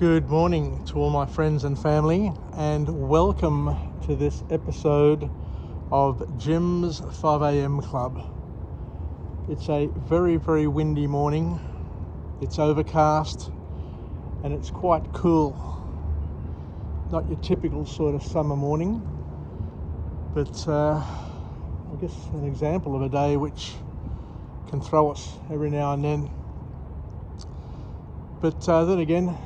Good morning to all my friends and family, and welcome to this episode of Jim's 5am Club. It's a very, very windy morning. It's overcast and it's quite cool. Not your typical sort of summer morning, but I guess an example of a day which can throw us every now and then. But then again,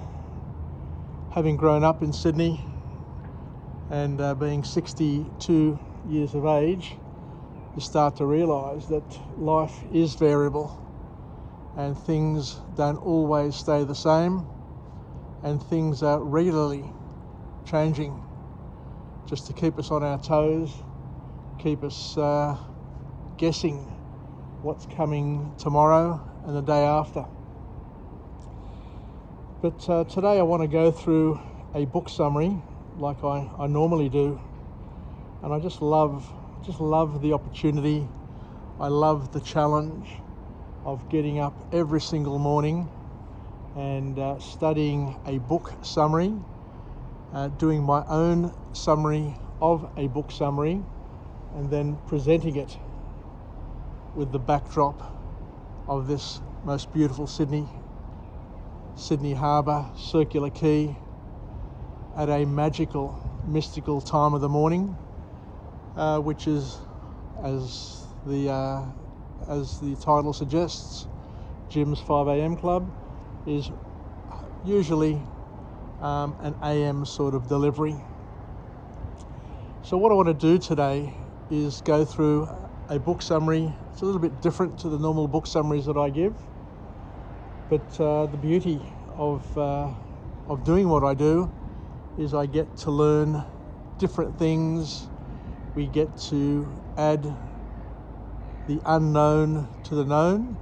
having grown up in Sydney and being 62 years of age, you start to realise that life is variable and things don't always stay the same, and things are regularly changing just to keep us on our toes, keep us guessing what's coming tomorrow and the day after. But today I want to go through a book summary like I normally do, and I just love the opportunity. I love the challenge of getting up every single morning and studying a book summary, doing my own summary of a book summary, and then presenting it with the backdrop of this most beautiful Sydney Harbour, Circular Quay, at a magical, mystical time of the morning, which is, as the title suggests, Jim's 5am Club, is usually an AM sort of delivery. So what I want to do today is go through a book summary. It's a little bit different to the normal book summaries that I give. But the beauty of doing what I do is I get to learn different things. We get to add the unknown to the known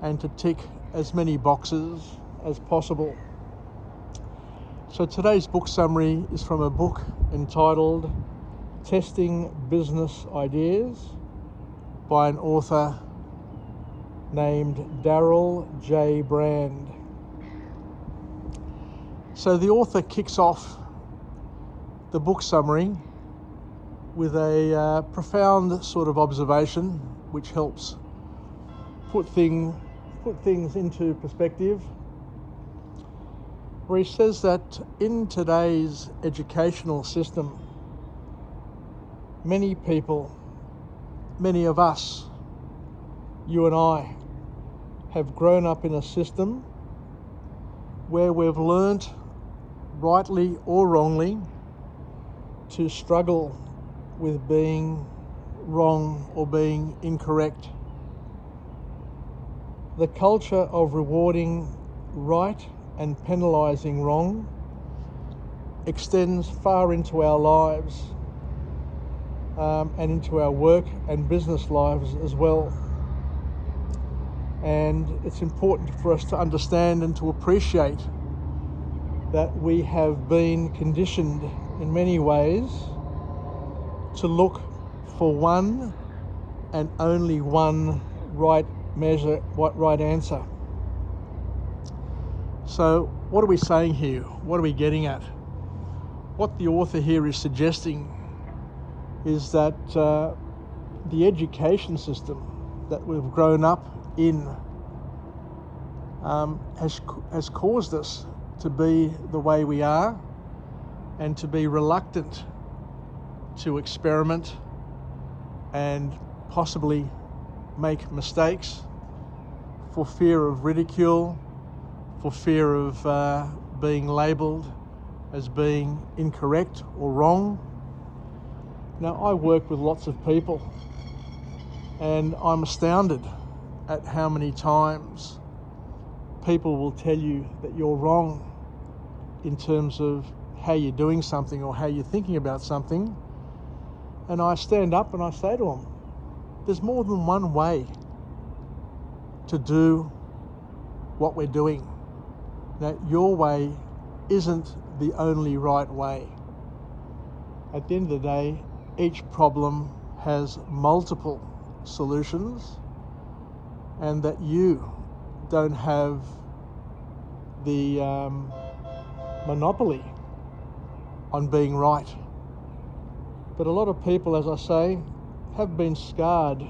and to tick as many boxes as possible. So today's book summary is from a book entitled Testing Business Ideas by an author named Daryl J Brand. So the author kicks off the book summary with a profound sort of observation which helps put things into perspective, where he says that in today's educational system, many people, many of us, you and I, have grown up in a system where we've learnt, rightly or wrongly, to struggle with being wrong or being incorrect. The culture of rewarding right and penalising wrong extends far into our lives and into our work and business lives as well. And it's important for us to understand and to appreciate that we have been conditioned in many ways to look for one and only one right measure, right answer. So what are we saying here? What are we getting at? What the author here is suggesting is that the education system that we've grown up in has caused us to be the way we are and to be reluctant to experiment and possibly make mistakes for fear of ridicule, for fear of being labelled as being incorrect or wrong. Now, I work with lots of people, and I'm astounded at how many times people will tell you that you're wrong in terms of how you're doing something or how you're thinking about something. And I stand up and I say to them, there's more than one way to do what we're doing. Now, your way isn't the only right way. At the end of the day, each problem has multiple solutions, and that you don't have the monopoly on being right. But a lot of people, as I say, have been scarred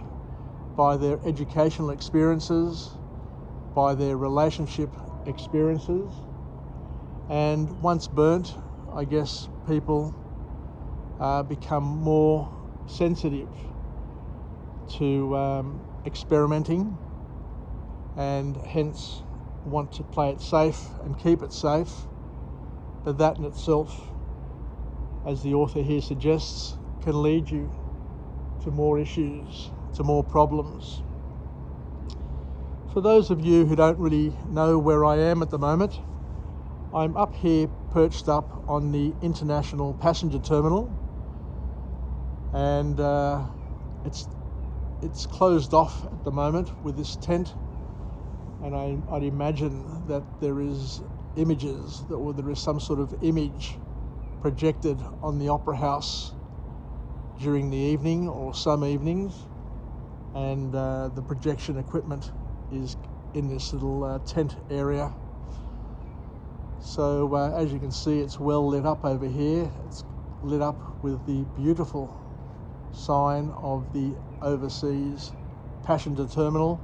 by their educational experiences, by their relationship experiences, and once burnt, I guess people become more sensitive to experimenting, and hence want to play it safe and keep it safe. But that in itself, as the author here suggests, can lead you to more issues, to more problems. For those of you who don't really know where I am at the moment, I'm up here perched up on the International Passenger Terminal, and it's closed off at the moment with this tent, and I'd imagine that there is images, or there is some sort of image projected on the Opera House during the evening or some evenings, and the projection equipment is in this little tent area. So as you can see, it's well lit up over here. It's lit up with the beautiful sign of the Overseas Passenger Terminal,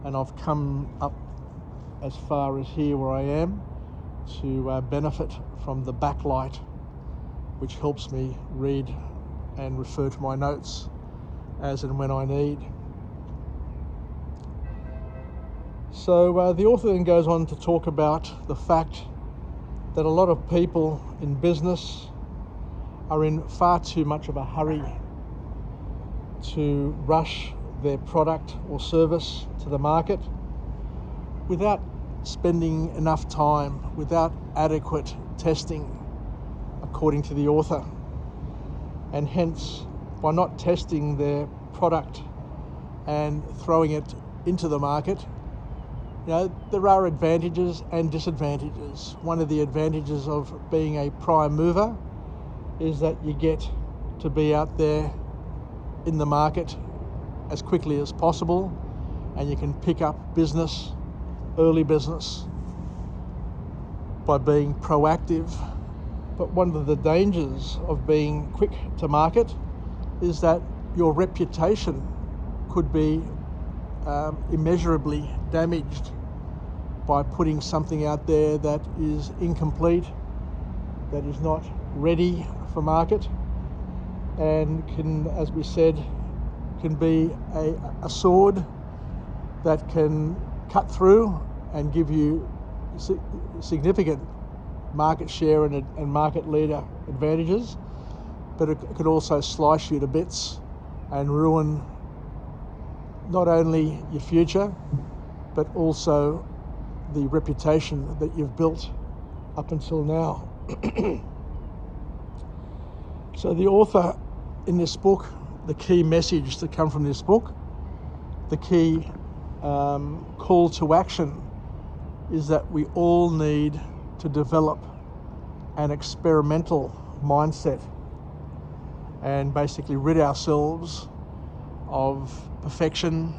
and I've come up as far as here where I am to benefit from the backlight, which helps me read and refer to my notes as and when I need. So the author then goes on to talk about the fact that a lot of people in business are in far too much of a hurry to rush their product or service to the market without spending enough time, without adequate testing, according to the author. And hence, by not testing their product and throwing it into the market, there are advantages and disadvantages. One of the advantages of being a prime mover is that you get to be out there in the market as quickly as possible, and you can pick up business, early business, by being proactive. But one of the dangers of being quick to market is that your reputation could be immeasurably damaged by putting something out there that is incomplete, that is not ready for market, and can, as we said, can be a sword that can cut through and give you significant market share and market leader advantages, but it could also slice you to bits and ruin not only your future, but also the reputation that you've built up until now. So the author in this book, the key message that come from this book, the key call to action is that we all need to develop an experimental mindset and basically rid ourselves of perfection,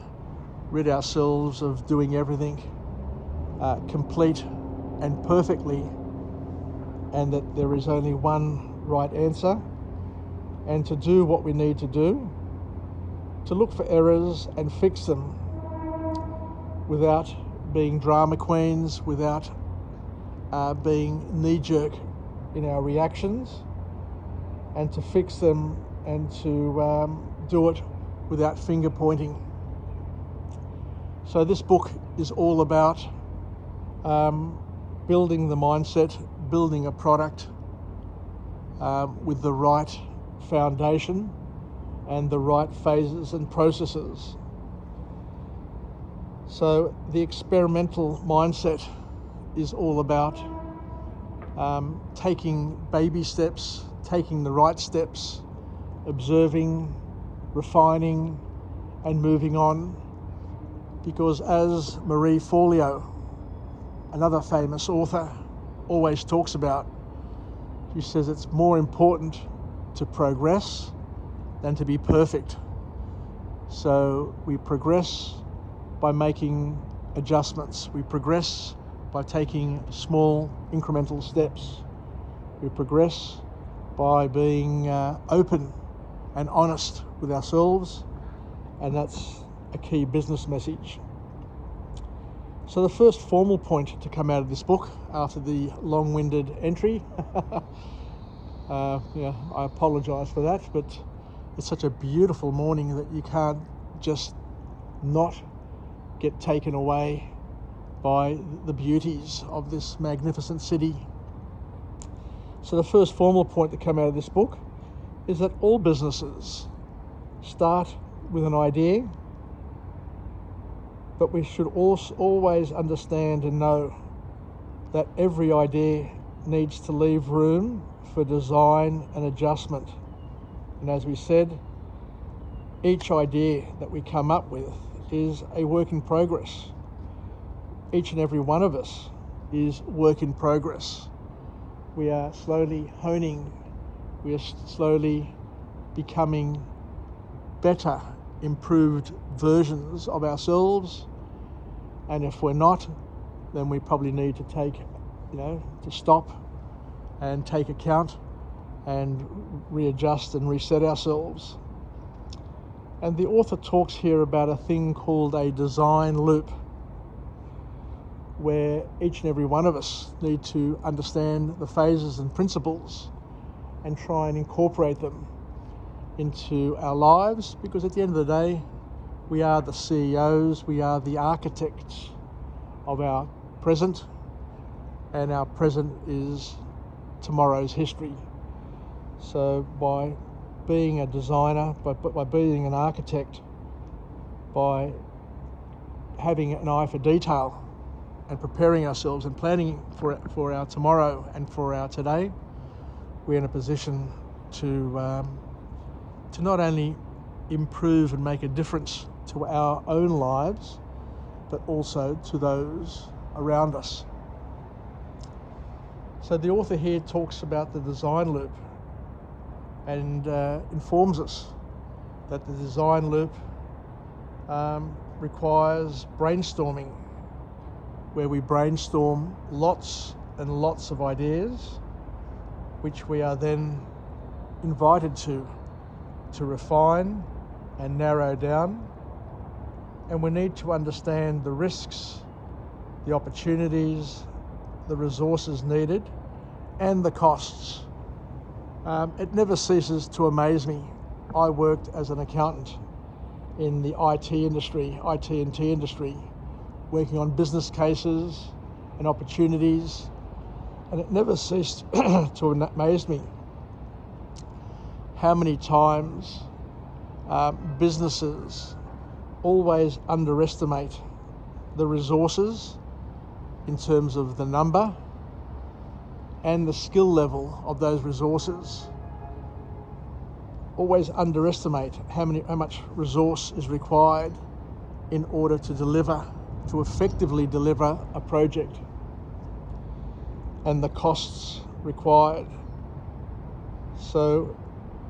rid ourselves of doing everything complete and perfectly, and that there is only one right answer, and to do what we need to do, to look for errors and fix them without being drama queens, without being knee-jerk in our reactions, and to fix them and to do it without finger pointing. So this book is all about building the mindset, building a product with the right foundation and the right phases and processes. So the experimental mindset is all about taking baby steps, taking the right steps, observing, refining, and moving on. Because as Marie Forleo, another famous author, always talks about, she says it's more important to progress than to be perfect. So we progress by making adjustments. We progress by taking small incremental steps. We progress by being open and honest with ourselves, and that's a key business message. So the first formal point to come out of this book, after the long-winded entry, I apologise for that, but it's such a beautiful morning that you can't just not get taken away by the beauties of this magnificent city. So the first formal point to come out of this book is that all businesses start with an idea, but we should also always understand and know that every idea needs to leave room for design and adjustment. And as we said, each idea that we come up with is a work in progress. Each and every one of us is work in progress. We are slowly honing, we are slowly becoming better, improved versions of ourselves. And if we're not, then we probably need to to stop and take account and readjust and reset ourselves. And the author talks here about a thing called a design loop, where each and every one of us need to understand the phases and principles and try and incorporate them into our lives, because at the end of the day, we are the CEOs, we are the architects of our present, and our present is tomorrow's history. So by being a designer, by being an architect, by having an eye for detail and preparing ourselves and planning for our tomorrow and for our today, we're in a position to not only improve and make a difference to our own lives, but also to those around us. So the author here talks about the design loop and informs us that the design loop requires brainstorming, where we brainstorm lots and lots of ideas, which we are then invited to refine and narrow down. And we need to understand the risks, the opportunities, the resources needed, and the costs. It never ceases to amaze me. I worked as an accountant in the IT&T industry, working on business cases and opportunities, and it never ceased to amaze me how many times businesses always underestimate the resources in terms of the number and the skill level of those resources. Always underestimate how much resource is required in order to effectively deliver a project, and the costs required. So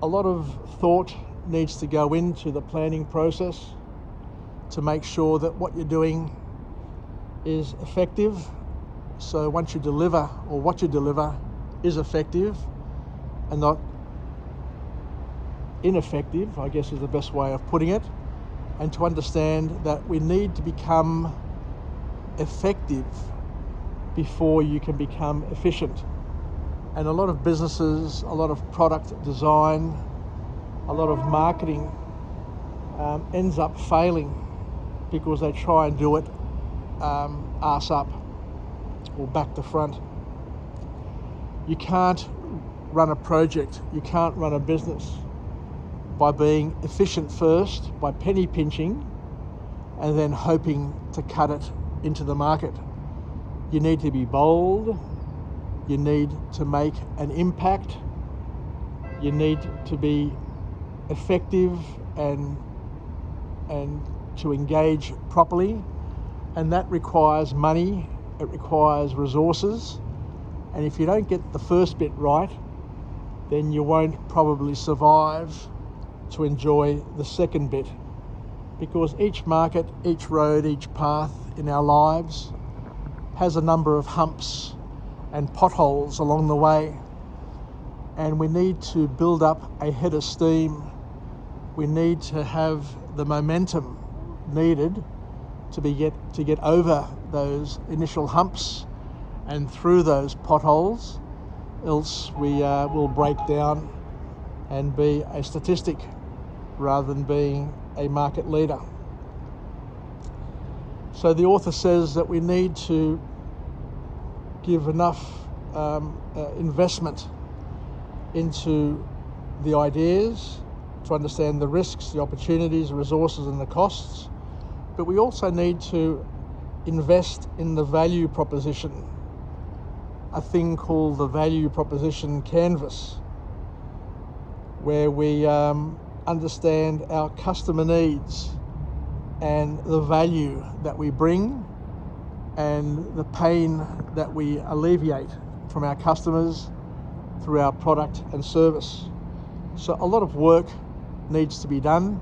a lot of thought needs to go into the planning process to make sure that what you're doing is effective. So once you deliver, or what you deliver is effective and not ineffective, I guess is the best way of putting it. And to understand that we need to become effective before you can become efficient. And a lot of businesses, a lot of product design, a lot of marketing ends up failing because they try and do it arse up or back to front. You can't run a project, you can't run a business by being efficient first, by penny pinching, and then hoping to cut it into the market. You need to be bold, you need to make an impact, you need to be effective and to engage properly, and that requires money, it requires resources, and if you don't get the first bit right, then you won't probably survive to enjoy the second bit, because each market, each road, each path in our lives has a number of humps and potholes along the way, and we need to build up a head of steam. We need to have the momentum needed to get over those initial humps and through those potholes, else we will break down and be a statistic rather than being a market leader. So the author says that we need to give enough investment into the ideas to understand the risks, the opportunities, the resources and the costs, but we also need to invest in the value proposition, a thing called the value proposition canvas, where we understand our customer needs and the value that we bring and the pain that we alleviate from our customers through our product and service. So a lot of work needs to be done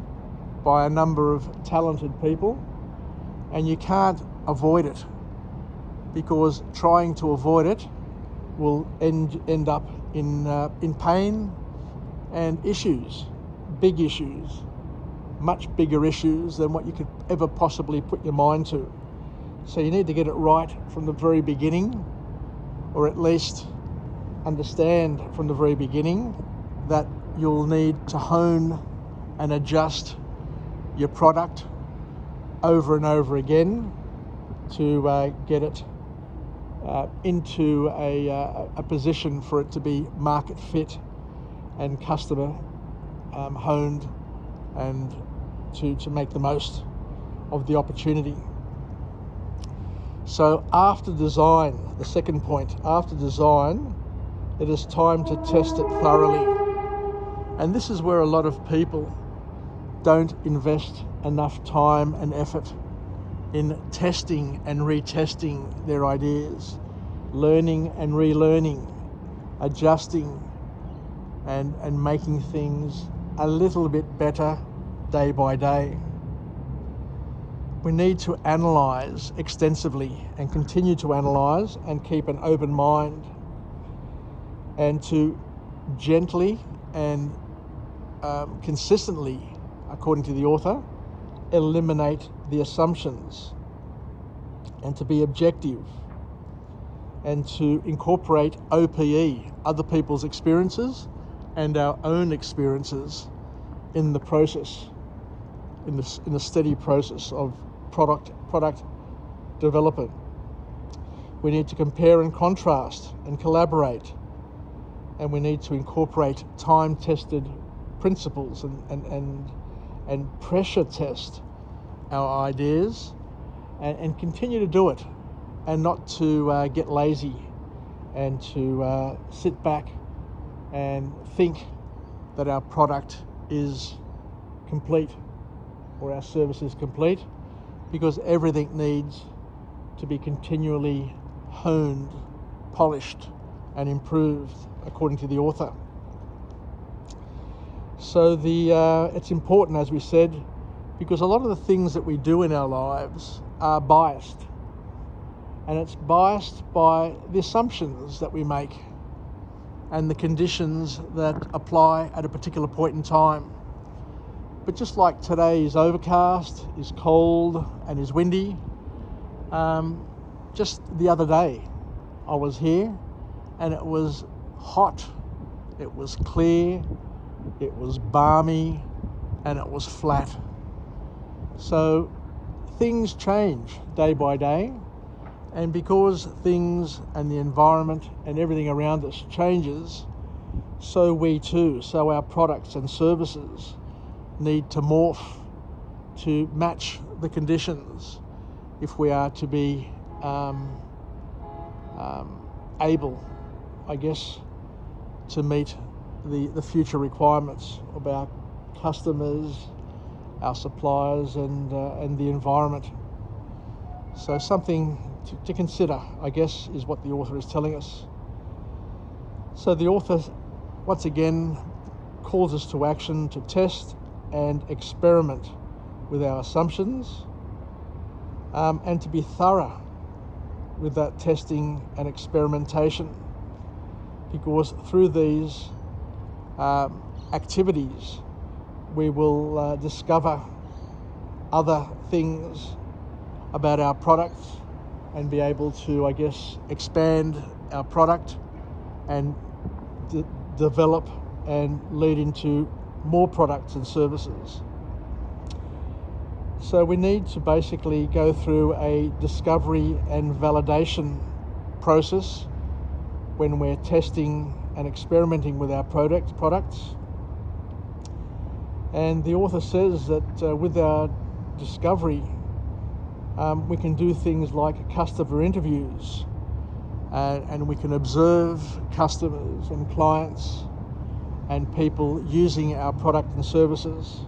by a number of talented people, and you can't avoid it, because trying to avoid it will end up in pain and issues, big issues, much bigger issues than what you could ever possibly put your mind to. So you need to get it right from the very beginning, or at least understand from the very beginning that you'll need to hone and adjust your product over and over again to get it into a position for it to be market fit and customer honed, and to make the most of the opportunity. So after design, the second point, after design, it is time to test it thoroughly. And this is where a lot of people don't invest enough time and effort in testing and retesting their ideas, learning and relearning, adjusting and making things a little bit better day by day. We need to analyse extensively and continue to analyse and keep an open mind, and to gently and consistently, according to the author, eliminate the assumptions, and to be objective, and to incorporate OPE, other people's experiences and our own experiences in the process, in the steady process of product development. We need to compare and contrast and collaborate, and we need to incorporate time-tested principles and pressure test our ideas, and continue to do it, and not to get lazy and to sit back and think that our product is complete or our service is complete, because everything needs to be continually honed, polished and improved, according to the author. So it's important, as we said, because a lot of the things that we do in our lives are biased, and it's biased by the assumptions that we make and the conditions that apply at a particular point in time. But just like today is overcast, is cold and is windy, just the other day I was here and it was hot, it was clear, it was balmy, and it was flat. So things change day by day, and because things and the environment and everything around us changes, so we too, so our products and services need to morph to match the conditions if we are to be able, I guess, to meet the future requirements of our customers, our suppliers, and the environment. So something to consider, I guess, is what the author is telling us. So the author, once again, calls us to action, to test and experiment with our assumptions, and to be thorough with that testing and experimentation, because through these activities we will discover other things about our products and be able to, I guess, expand our product and develop and lead into more products and services. So we need to basically go through a discovery and validation process when we're testing and experimenting with our products. And the author says that with our discovery, we can do things like customer interviews, and we can observe customers and clients and people using our product and services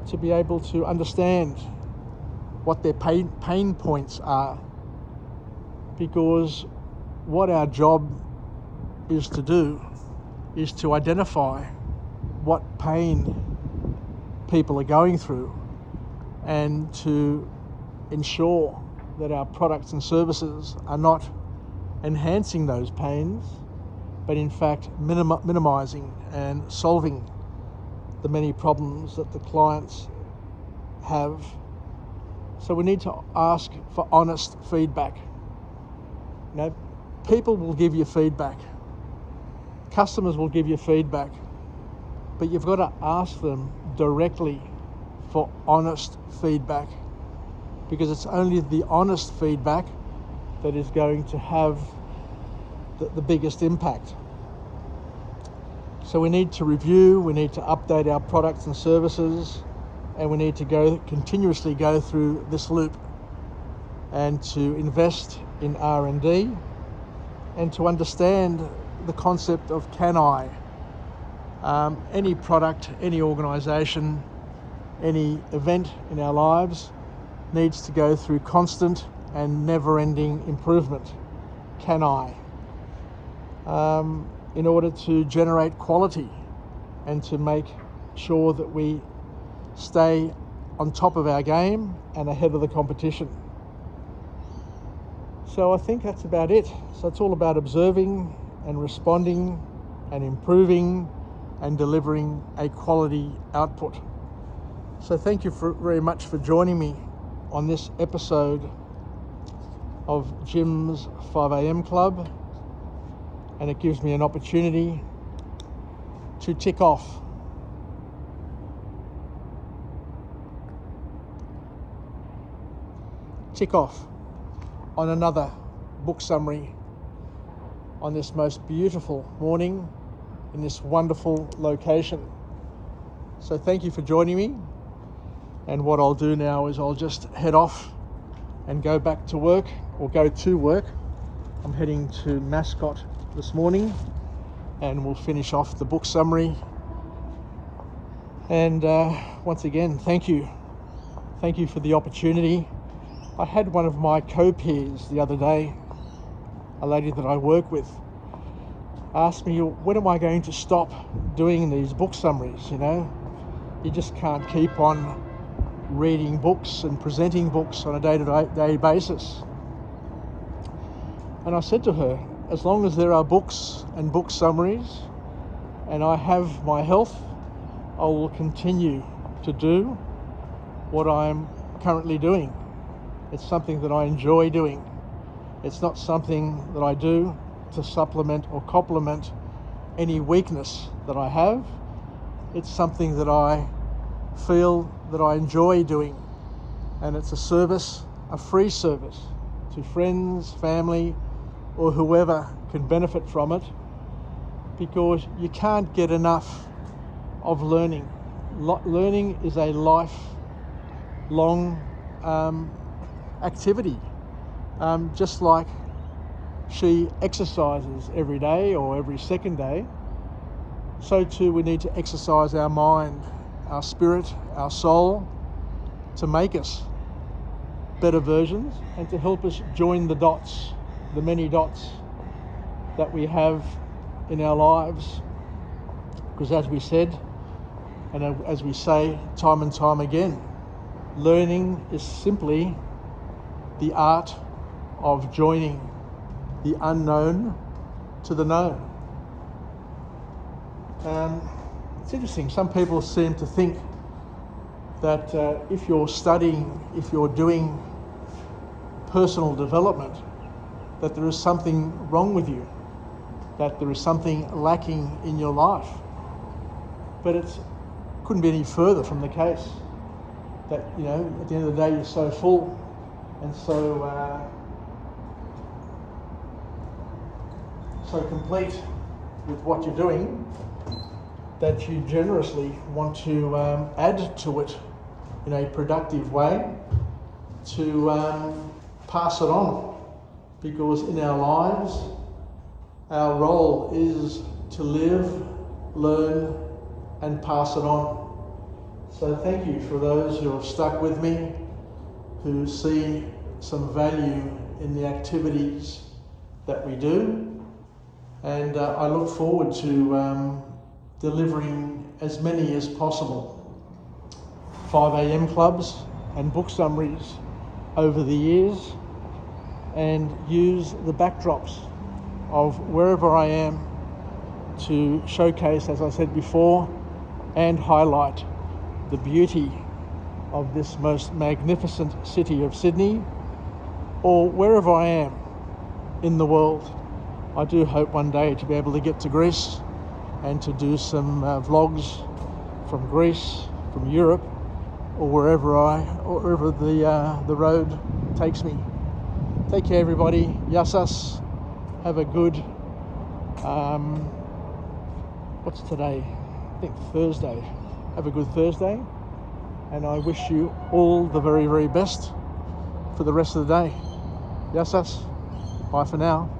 to be able to understand what their pain points are, because what our job is to do is to identify what pain people are going through and to ensure that our products and services are not enhancing those pains, but in fact minimizing and solving the many problems that the clients have. So we need to ask for honest feedback. You know, people will give you feedback, customers will give you feedback, but you've got to ask them directly for honest feedback, because it's only the honest feedback that is going to have the biggest impact. So we need to review, we need to update our products and services, and we need to continuously go through this loop and to invest in R&D and to understand the concept of can I. Any product, any organisation, any event in our lives needs to go through constant and never-ending improvement. Can I? In order to generate quality and to make sure that we stay on top of our game and ahead of the competition. So I think that's about it. So it's all about observing and responding and improving and delivering a quality output. So thank you very much for joining me on this episode of Jim's 5am Club, and it gives me an opportunity to tick off on another book summary on this most beautiful morning in this wonderful location. So thank you for joining me, and what I'll do now is I'll just head off and go back to work, or go to work. I'm heading to Mascot this morning, and we'll finish off the book summary. And once again, thank you for the opportunity. I had one of my co-peers the other day, a lady that I work with, asked me, when am I going to stop doing these book summaries? You know, you just can't keep on reading books and presenting books on a day-to-day basis. And I said to her, as long as there are books and book summaries and I have my health, I will continue to do what I'm currently doing. It's something that I enjoy doing. It's not something that I do to supplement or complement any weakness that I have. It's something that I feel that I enjoy doing, and it's a service, a free service to friends, family, or whoever can benefit from it, because you can't get enough of learning. Learning is a lifelong activity. Just like she exercises every day or every second day, so too we need to exercise our mind, our spirit, our soul, to make us better versions and to help us join the dots, the many dots that we have in our lives. Because as we said, and as we say time and time again, learning is simply the art of joining the unknown to the known. It's interesting, some people seem to think that if you're studying, if you're doing personal development, that there is something wrong with you, that there is something lacking in your life. But it couldn't be any further from the case. That, you know, at the end of the day, you're so full and so complete with what you're doing that you generously want to add to it in a productive way, to pass it on, because in our lives our role is to live, learn and pass it on. So thank you for those who have stuck with me, who see some value in the activities that we do, and I look forward to delivering as many as possible 5 a.m. clubs and book summaries over the years, and use the backdrops of wherever I am to showcase, as I said before, and highlight the beauty of this most magnificent city of Sydney, or wherever I am in the world. I do hope one day to be able to get to Greece and to do some vlogs from Greece, from Europe, or wherever the road takes me. Take care, everybody. Yassas. Have a good, what's today? I think Thursday. Have a good Thursday. And I wish you all the very, very best for the rest of the day. Yassas. Bye for now.